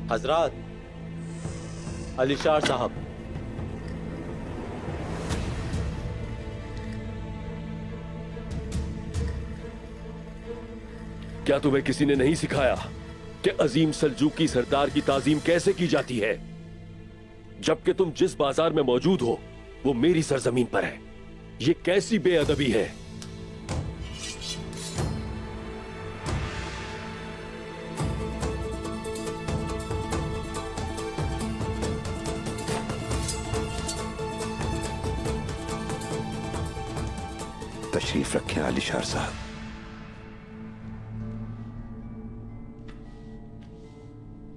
हजरात, अलीशार साहब। क्या तुम्हें किसी ने नहीं सिखाया कि अजीम सल्जूकी सरदार की ताजीम कैसे की जाती है, जबकि तुम जिस बाजार में मौजूद हो वो मेरी सरजमीन पर है? ये कैसी बेअदबी है? तशरीफ रखें अलीशार साहब।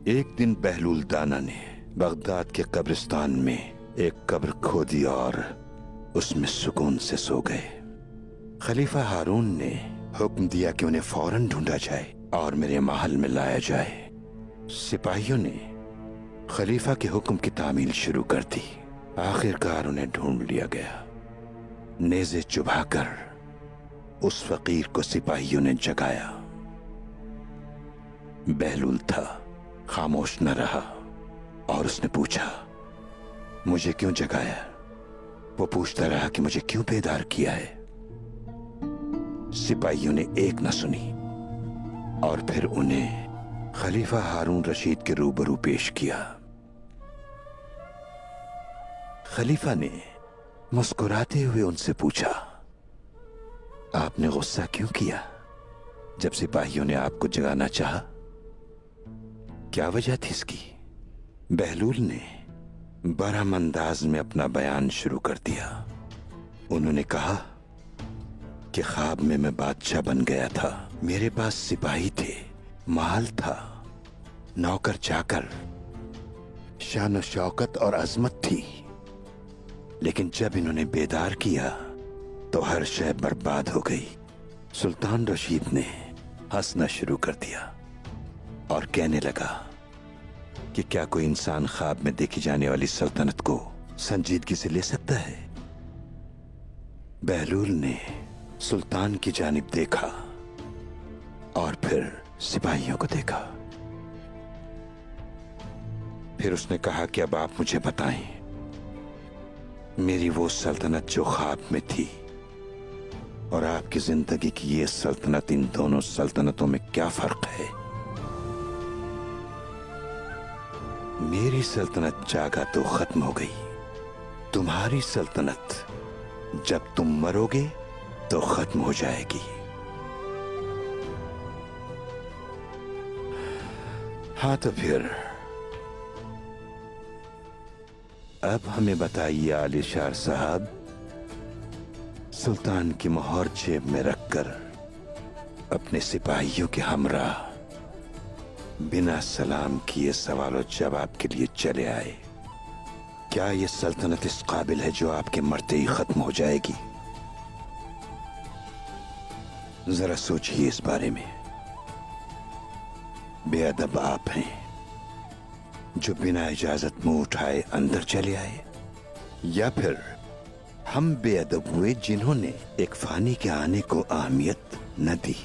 एक दिन बहलूल दाना ने बगदाद के कब्रिस्तान में एक कब्र खोदी और उसमें सुकून से सो गए। खलीफा हारून ने हुक्म दिया कि उन्हें फौरन ढूंढा जाए और मेरे महल में लाया जाए। सिपाहियों ने खलीफा के हुक्म की तामील शुरू कर दी। आखिरकार उन्हें ढूंढ लिया गया। नेज़े चुभाकर उस फकीर को सिपाहियों ने जगाया। बहलूल था, खामोश न रहा और उसने पूछा, मुझे क्यों जगाया? वो पूछता रहा कि मुझे क्यों बेदार किया है। सिपाहियों ने एक न सुनी और फिर उन्हें खलीफा हारून रशीद के रूबरू पेश किया। खलीफा ने मुस्कुराते हुए उनसे पूछा, आपने गुस्सा क्यों किया जब सिपाहियों ने आपको जगाना चाहा? क्या वजह थी इसकी? बहलूल ने बरहम अंदाज में अपना बयान शुरू कर दिया। उन्होंने कहा कि ख्वाब में मैं बादशाह बन गया था। मेरे पास सिपाही थे, महल था, नौकर चाकर, शान और शौकत और अजमत थी। लेकिन जब इन्होंने बेदार किया तो हर शय बर्बाद हो गई। सुल्तान रशीद ने हंसना शुरू कर दिया और कहने लगा कि क्या कोई इंसान ख्वाब में देखी जाने वाली सल्तनत को संजीदगी से ले सकता है? बहलूल ने सुल्तान की जानिब देखा और फिर सिपाहियों को देखा। फिर उसने कहा कि अब आप मुझे बताएं, मेरी वो सल्तनत जो ख्वाब में थी और आपकी जिंदगी की ये सल्तनत, इन दोनों सल्तनतों में क्या फर्क है? मेरी सल्तनत जागा तो खत्म हो गई। तुम्हारी सल्तनत जब तुम मरोगे तो खत्म हो जाएगी। हाँ तो फिर अब हमें बताइए अलीशार साहब, सुल्तान की मोहर जेब में रखकर अपने सिपाहियों के हमरा बिना सलाम किए सवालों जवाब के लिए चले आए। क्या यह सल्तनत इस काबिल है जो आपके मरते ही खत्म हो जाएगी? जरा सोचिए इस बारे में। बेअदब आप हैं जो बिना इजाजत मुंह उठाए अंदर चले आए, या फिर हम बेअदब हुए जिन्होंने एक फानी के आने को अहमियत न दी?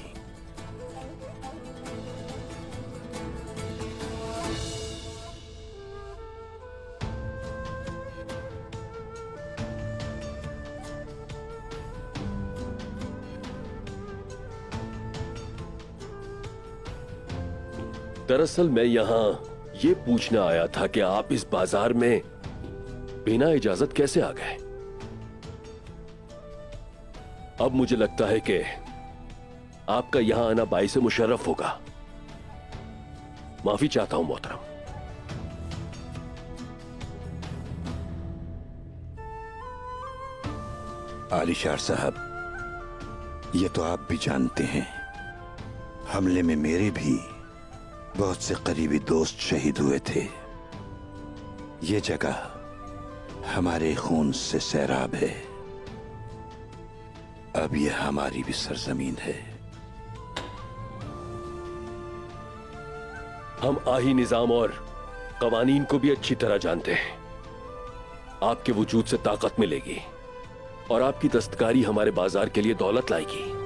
दरअसल मैं यहां ये पूछना आया था कि आप इस बाजार में बिना इजाजत कैसे आ गए। अब मुझे लगता है कि आपका यहां आना बाइसे मुशर्रफ होगा। माफी चाहता हूं मोहतरम। आलिशार साहब, ये तो आप भी जानते हैं, हमले में मेरे भी बहुत से करीबी दोस्त शहीद हुए थे। ये जगह हमारे खून से सैराब है। अब यह हमारी भी सरजमीन है। हम आही निजाम और कवानीन को भी अच्छी तरह जानते हैं। आपके वजूद से ताकत मिलेगी और आपकी दस्तकारी हमारे बाजार के लिए दौलत लाएगी।